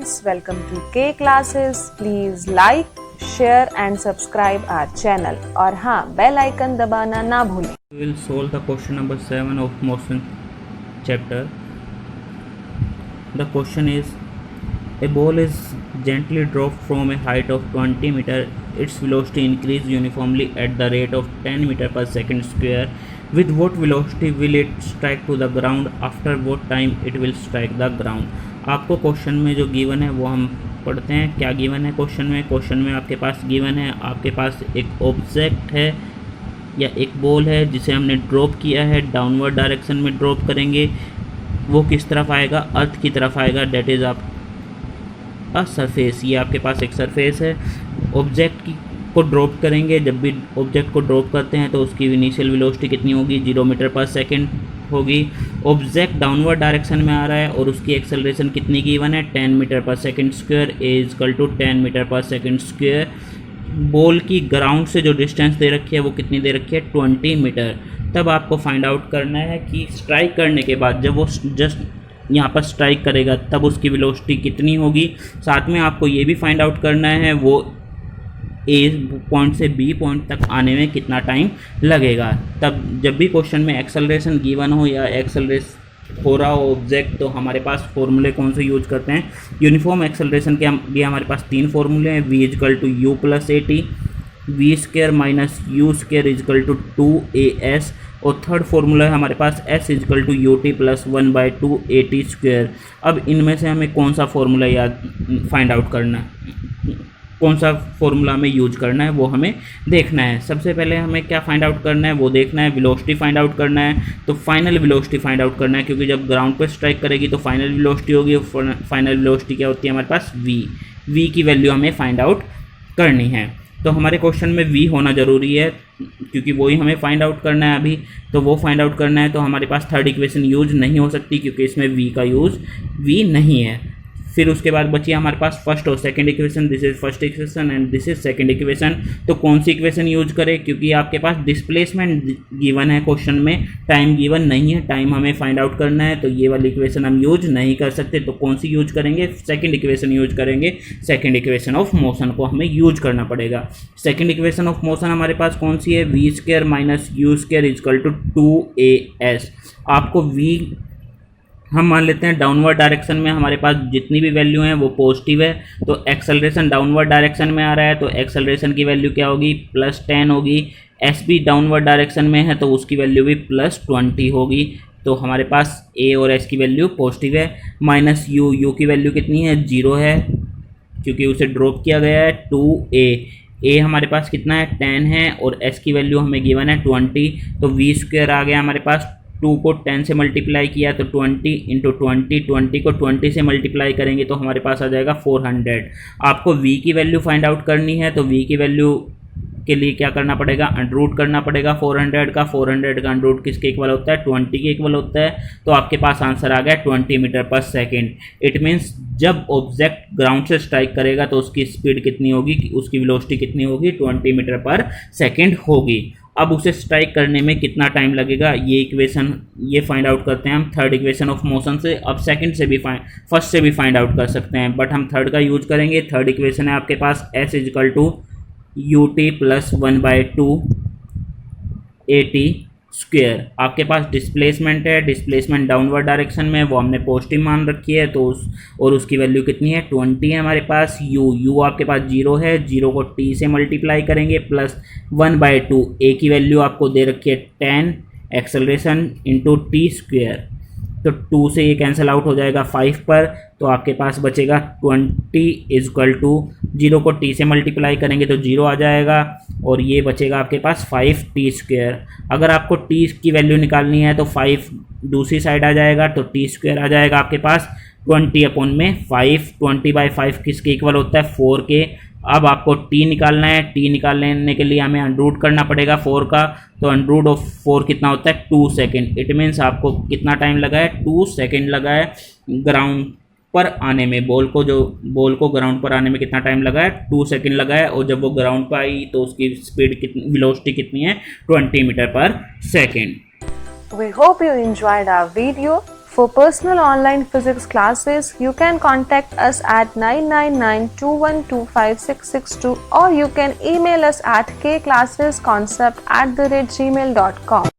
friends, welcome to K Classes. Please like, share and subscribe our channel. और हाँ, bell icon दबाना ना भूलें. We will solve the question number 7 of motion chapter. The question is, a ball is gently dropped from a height of 20 meter. Its velocity increases uniformly at the rate of 10 meter per second square. With what velocity will it strike to the ground? After what time it will strike the ground? आपको question में जो given है वो हम पढ़ते हैं. क्या given है क्वेश्चन में? क्वेश्चन में आपके पास गिवन है, आपके पास एक ऑब्जेक्ट है या एक बॉल है जिसे हमने ड्रॉप किया है, डाउनवर्ड डायरेक्शन में ड्रॉप करेंगे. वो किस तरफ आएगा? अर्थ की तरफ आएगा. डेट इज़ आप सरफेस. ये आपके पास एक सरफेस है. ऑब्जेक्ट को ड्रॉप करेंगे. जब भी ऑब्जेक्ट को ड्रॉप करते हैं तो उसकी इनिशियल वेलोसिटी कितनी होगी? 0 मीटर पर सेकेंड होगी. ऑब्जेक्ट डाउनवर्ड डायरेक्शन में आ रहा है और उसकी एक्सेलरेशन कितनी गिवन है? 10 metre per second square equal to 10 metre per second square. Ball की ग्राउंड से जो डिस्टेंस दे रखी है वो कितनी दे रखी है? 20 मीटर. तब आपको फाइंड आउट करना है कि स्ट्राइक करने के बाद जब वो जस्ट यहाँ पर स्ट्राइक करेगा तब उसकी वेलोसिटी कितनी होगी. साथ में आपको ये भी फाइंड आउट करना है वो ए पॉइंट से बी पॉइंट तक आने में कितना टाइम लगेगा. तब जब भी क्वेश्चन में एक्सेलरेशन गिवन हो या एक्सेलरेशन हो रहा हो ऑब्जेक्ट, तो हमारे पास फॉर्मूले कौन से यूज करते हैं? यूनिफॉर्म एक्सेलरेशन के लिए हमारे पास 3 फॉर्मूले हैं. v equal to u plus a t, v square minus u square equal to 2as, और थर्ड फॉर्मूला है हमारे पास s equal to u t plus 1/2 a t square. अब इनमें से हमें कौन सा फॉर्मूला याद फाइंड आउट करना है, कौन सा फॉर्मूला हमें यूज करना है वो हमें देखना है. सबसे पहले हमें क्या फाइंड आउट करना है वो देखना है. वेलोसिटी फाइंड आउट करना है. तो फाइनल वेलोसिटी फाइंड आउट करना है क्योंकि जब ग्राउंड पर स्ट्राइक करेगी तो फाइनल वेलोसिटी होगी. फाइनल वेलोसिटी क्या होती है हमारे पास? v की वैल्यू हमें फाइंड आउट करनी है. तो हमारे क्वेश्चन में v होना ज़रूरी है क्योंकि वही हमें फाइंड आउट करना है अभी. तो वो फाइंड आउट करना है तो हमारे पास थर्ड इक्वेशन यूज नहीं हो सकती क्योंकि इसमें v का यूज़ v नहीं है. फिर उसके बाद बची हमारे पास फर्स्ट और second equation. This is first equation and this is second equation. तो कौन सी इक्वेशन यूज करें? क्योंकि आपके पास डिस्प्लेसमेंट गिवन है क्वेश्चन में, टाइम गिवन नहीं है. टाइम हमें फाइंड आउट करना है तो ये वाली इक्वेशन हम यूज नहीं कर सकते. तो कौन सी यूज करेंगे? सेकंड इक्वेशन यूज करेंगे. सेकंड इक्वेशन ऑफ मोशन को हमें यूज करना पड़ेगा. सेकंड इक्वेशन ऑफ मोशन हमारे पास कौन सी है? V square minus u square equal to 2as. आपको v हम मान लेते हैं डाउनवर्ड डायरेक्शन में हमारे पास जितनी भी वैल्यू हैं वो पॉजिटिव है. तो एक्सेलरेशन डाउनवर्ड डायरेक्शन में आ रहा है तो एक्सेलरेशन की वैल्यू क्या होगी? +10 होगी. एस भी डाउनवर्ड डायरेक्शन में है तो उसकी वैल्यू भी +20 होगी. तो हमारे पास ए और एस की वैल्यू पॉजिटिव है. माइनस यू की वैल्यू कितनी है? 0 है क्योंकि उसे ड्रॉप किया गया है. 2a, ए हमारे पास कितना है? 10 है और एस की वैल्यू हमें गिवन है 20. तो वी स्क्वायर आ गया हमारे पास. 2 को 10 से मल्टीप्लाई किया तो 20 इंटू 20 को 20 से मल्टीप्लाई करेंगे तो हमारे पास आ जाएगा 400. आपको v की वैल्यू फाइंड आउट करनी है तो v की वैल्यू के लिए क्या करना पड़ेगा? अंडररूट करना पड़ेगा 400 का. 400 का अंडररूट किसके इक्वल होता है? 20 के इक्वल होता है. तो आपके पास आंसर आ गया 20 metre per second. It means जब ऑब्जेक्ट ग्राउंड से स्ट्राइक करेगा तो उसकी स्पीड कितनी होगी, उसकी वेलोसिटी कितनी होगी? 20 मीटर पर सेकेंड होगी. अब उसे स्ट्राइक करने में कितना टाइम लगेगा ये इक्वेशन ये फाइंड आउट करते हैं हम थर्ड इक्वेशन ऑफ मोशन से. अब सेकंड से भी फर्स्ट से भी फाइंड आउट कर सकते हैं बट हम थर्ड का यूज करेंगे. थर्ड इक्वेशन है आपके पास s equal to u t plus 1/2 a t square. आपके पास डिस्प्लेसमेंट है. डिस्प्लेसमेंट डाउनवर्ड डायरेक्शन में वो हमने पॉजिटिव मान रखी है तो उसकी वैल्यू कितनी है? 20 है हमारे पास. यू आपके पास 0 है. 0 को t से मल्टीप्लाई करेंगे प्लस 1/2. ए की वैल्यू आपको दे रखी है 10. Acceleration into T square. तो 2 से ये कैंसिल आउट हो जाएगा 5 पर. तो आपके पास बचेगा 20 इजकल टू 0 को t से मल्टीप्लाई करेंगे तो 0 आ जाएगा और ये बचेगा आपके पास 5t स्क्वायर. अगर आपको t की वैल्यू निकालनी है तो 5 दूसरी साइड आ जाएगा तो t स्क्वायर आ जाएगा आपके पास 20/5. 20/5 किसके इक्वल होता है? 4 के. अब आपको t निकालना है. t निकालने के लिए हमें अंडररूट करना पड़ेगा 4 का. तो अंडररूट ऑफ 4 कितना होता है? 2 सेकेंड. इट मीन्स आपको कितना टाइम लगा है? 2 सेकेंड लगा है ग्राउंड पर आने में. बॉल को ग्राउंड पर आने में कितना टाइम लगा है? 2 सेकेंड लगा है. और जब वो ग्राउंड पर आई तो उसकी स्पीड कितनी, वेलोसिटी कितनी है? 20 metre per second. We hope you enjoyed our video. For personal online physics classes, you can contact us at 9992125662 or you can email us at kclassesconcept@gmail.com.